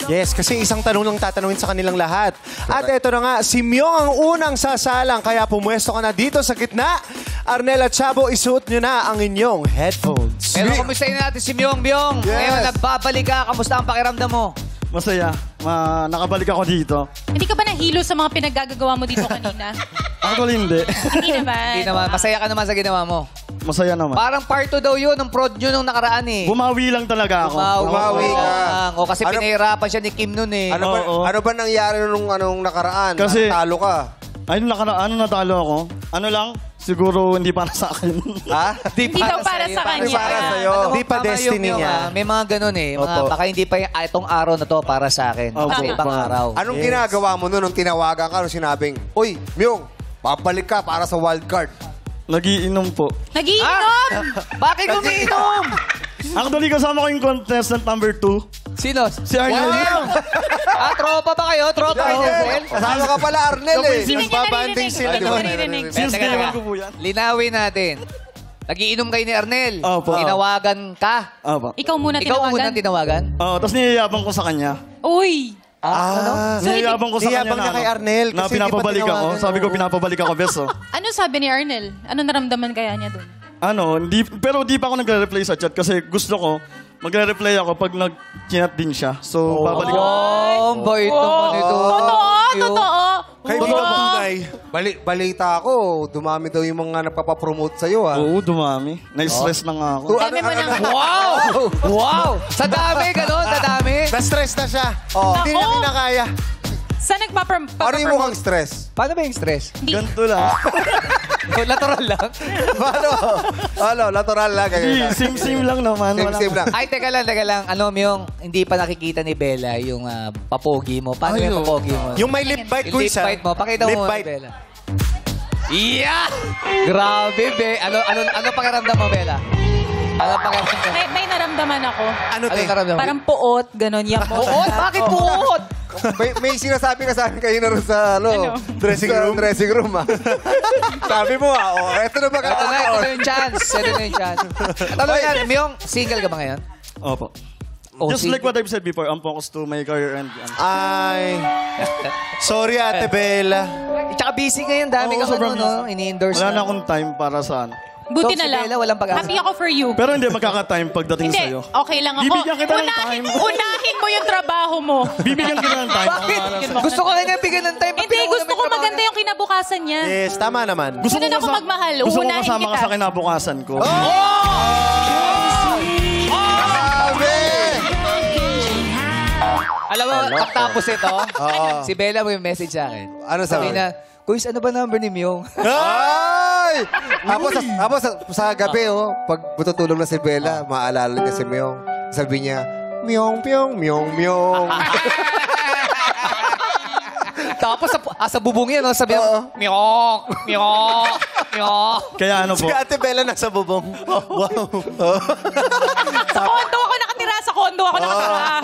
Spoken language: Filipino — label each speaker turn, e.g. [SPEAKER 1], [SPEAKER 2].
[SPEAKER 1] Yes, kasi isang tanong lang tatanungin sa kanilang lahat. At eto na nga, si Myong ang unang sasalang, kaya pumuesto ka na dito sa gitna. Arnel at Chabo, isuot nyo na ang inyong headphones.
[SPEAKER 2] Pero kumustahin natin si Myong. Myong, ngayon nagbabalik ka. Kamusta ang pakiramdam mo?
[SPEAKER 3] Masaya. Nakabalik ako dito.
[SPEAKER 4] Hindi ka ba nahilo sa mga pinaggagawa mo dito kanina?
[SPEAKER 3] Actually, hindi.
[SPEAKER 4] Hindi naman.
[SPEAKER 2] Hindi naman. Masaya ka naman sa ginawa mo.
[SPEAKER 3] Masaya naman.
[SPEAKER 2] Parang part 2 daw yun ng prod nyo nung nakaraan eh.
[SPEAKER 3] Bumawi lang talaga ako.
[SPEAKER 5] Bumawi ka.
[SPEAKER 2] O kasi pinahirapan siya ni Kim nun eh.
[SPEAKER 5] Ano ba nangyari nung nakaraan?
[SPEAKER 3] Kasi-
[SPEAKER 5] Talo ka.
[SPEAKER 3] Ay, natalo ako. Ano lang? Siguro hindi para sa akin.
[SPEAKER 5] Ha?
[SPEAKER 4] Hindi daw para sa kanya.
[SPEAKER 5] Para sa'yo.
[SPEAKER 1] Hindi pa destiny niya.
[SPEAKER 2] May mga ganun eh.
[SPEAKER 5] Opo.
[SPEAKER 2] Baka hindi pa itong araw na to para sa akin.
[SPEAKER 3] Opo.
[SPEAKER 2] Baka ibang araw.
[SPEAKER 5] Anong ginagawa mo nung tinawagan ka nung sinabing, Uy, Myong, babalik ka para sa wildcard.
[SPEAKER 3] Nagiinom po.
[SPEAKER 4] Nagiinom!
[SPEAKER 2] Bakit umiinom?
[SPEAKER 3] Actually, kasama ko yung contestant number 2.
[SPEAKER 2] Sino?
[SPEAKER 3] Si Arnel.
[SPEAKER 2] Tropa ba kayo? Tropa kayo, Arnel?
[SPEAKER 5] Kasama ka pala, Arnel eh.
[SPEAKER 4] Hindi niya
[SPEAKER 1] Magbabanding
[SPEAKER 4] naririnig.
[SPEAKER 1] sila
[SPEAKER 4] Hindi
[SPEAKER 1] doon.
[SPEAKER 4] niya naririnig.
[SPEAKER 3] Since
[SPEAKER 2] Teka,
[SPEAKER 3] day
[SPEAKER 2] teka.
[SPEAKER 3] one ko po yan.
[SPEAKER 2] Linawin natin. Nagiinom kayo ni Arnel.
[SPEAKER 3] Opo.
[SPEAKER 2] Tinawagan ka.
[SPEAKER 3] Opo.
[SPEAKER 4] Ikaw muna
[SPEAKER 2] Ikaw ang
[SPEAKER 4] tinawagan.
[SPEAKER 2] unang tinawagan?
[SPEAKER 3] Oo, tapos niyayabang ko sa kanya.
[SPEAKER 4] Uy!
[SPEAKER 3] Niyayabang ko sa kanya
[SPEAKER 1] niyayabang niya kay Arnel
[SPEAKER 3] na
[SPEAKER 1] kasi hindi pa
[SPEAKER 3] pinapabalik ako.
[SPEAKER 1] tinawagan.
[SPEAKER 3] Sabi ko, pinapabalik ako, beso.
[SPEAKER 4] Ano sabi ni Arnel? Ano naramdaman kaya niya doon?
[SPEAKER 3] Pero di pa ako nagre-reply sa chat kasi gusto ko, magre-reply ako pag nag-chat din siya. So, babalik ako.
[SPEAKER 2] Ang bait naman ito.
[SPEAKER 4] Totoo! Totoo!
[SPEAKER 1] Kaibigan
[SPEAKER 4] Oo.
[SPEAKER 1] tunay.
[SPEAKER 5] Balita ako, dumami daw yung mga nagpapapromote sa'yo, ha?
[SPEAKER 3] Oo, dumami. Na-stress na nga ako.
[SPEAKER 4] Dami mo nang...
[SPEAKER 2] Wow! Wow! Sa dami, gano'n, sa dami.
[SPEAKER 1] Na-stress na siya. Hindi
[SPEAKER 4] Nako.
[SPEAKER 1] na kinakaya.
[SPEAKER 4] Saan
[SPEAKER 5] Ano yung mukhang stress?
[SPEAKER 2] Paano ba yung stress?
[SPEAKER 3] Ganito lang.
[SPEAKER 2] Natural lang.
[SPEAKER 5] Paano? Natural lang.
[SPEAKER 3] Hindi, same-same lang naman. Wala
[SPEAKER 5] Same lang.
[SPEAKER 2] Ay, teka lang. Ano, yung hindi pa nakikita ni Bella yung papogi mo. Paano yung papogi mo?
[SPEAKER 1] Yung may lip bite,
[SPEAKER 2] Yung
[SPEAKER 1] quiz,
[SPEAKER 2] lip bite mo. Pakita mo, Bella. Yeah! Grabe, Be. Ano pakiramdam mo, Bella? Ano pakiramdam mo?
[SPEAKER 4] May naramdaman ako.
[SPEAKER 1] Ano,
[SPEAKER 2] Ano
[SPEAKER 1] te?
[SPEAKER 2] naramdaman mo?
[SPEAKER 4] Parang puot, gano'n.
[SPEAKER 2] Puot? Bakit puot?
[SPEAKER 5] May sinasabi ka sa akin kayo na rin sa
[SPEAKER 1] Dressing room?
[SPEAKER 5] Dressing room, ha? Sabi mo, eto na ba
[SPEAKER 2] Ito na yung chance. Ito na yung chance. At ano yan, Myong, single ka ba ngayon?
[SPEAKER 3] Opo.
[SPEAKER 2] Oh,
[SPEAKER 3] Just like what I've said before, I'm focused to my career and...
[SPEAKER 1] Ay. Sorry, Ate Bella.
[SPEAKER 2] Tsaka busy ngayon, dami
[SPEAKER 3] Oo,
[SPEAKER 2] kang
[SPEAKER 3] sobrang
[SPEAKER 2] ano, ini-endorse
[SPEAKER 3] Wala na akong time para sa ano.
[SPEAKER 4] Buti
[SPEAKER 2] So,
[SPEAKER 4] na
[SPEAKER 2] si
[SPEAKER 4] lang.
[SPEAKER 2] Bella, walang pag-asa.
[SPEAKER 4] Happy ako for you.
[SPEAKER 3] Pero hindi magkaka-time pagdating
[SPEAKER 4] Hindi,
[SPEAKER 3] sa'yo.
[SPEAKER 4] okay lang ako.
[SPEAKER 3] Bibigyan kita ng time.
[SPEAKER 4] Unahin mo yung trabaho mo.
[SPEAKER 3] Bibigyan kita ng time.
[SPEAKER 2] Bakit? Gusto ko kanya bigyan ng time.
[SPEAKER 4] Hindi, gusto ko maganda yung kinabukasan niya.
[SPEAKER 1] Yes, tama naman.
[SPEAKER 4] Ganun ako magmahal.
[SPEAKER 3] Gusto ko
[SPEAKER 4] Uunahin
[SPEAKER 3] kasama ka
[SPEAKER 4] kita.
[SPEAKER 3] sa kinabukasan ko.
[SPEAKER 2] Alam mo, pagtapos ito, si Bella mo yung message sa akin.
[SPEAKER 5] Ano sabi?
[SPEAKER 2] na, Kuis, ano ba number ni Myong?
[SPEAKER 5] Ay! Tapos sa gabi, pag matutulog na si Bella, maaalala niya si Myong. Sabi niya, Myong, Pyong, Myong, Myong.
[SPEAKER 2] Tapos sa bubong yan, sabi niya, Myong, Myong, Myong.
[SPEAKER 3] Kaya ano
[SPEAKER 1] Si
[SPEAKER 3] po,
[SPEAKER 1] Ate Bella nasa bubong. Wow.
[SPEAKER 4] Sa kondo ako nakatira.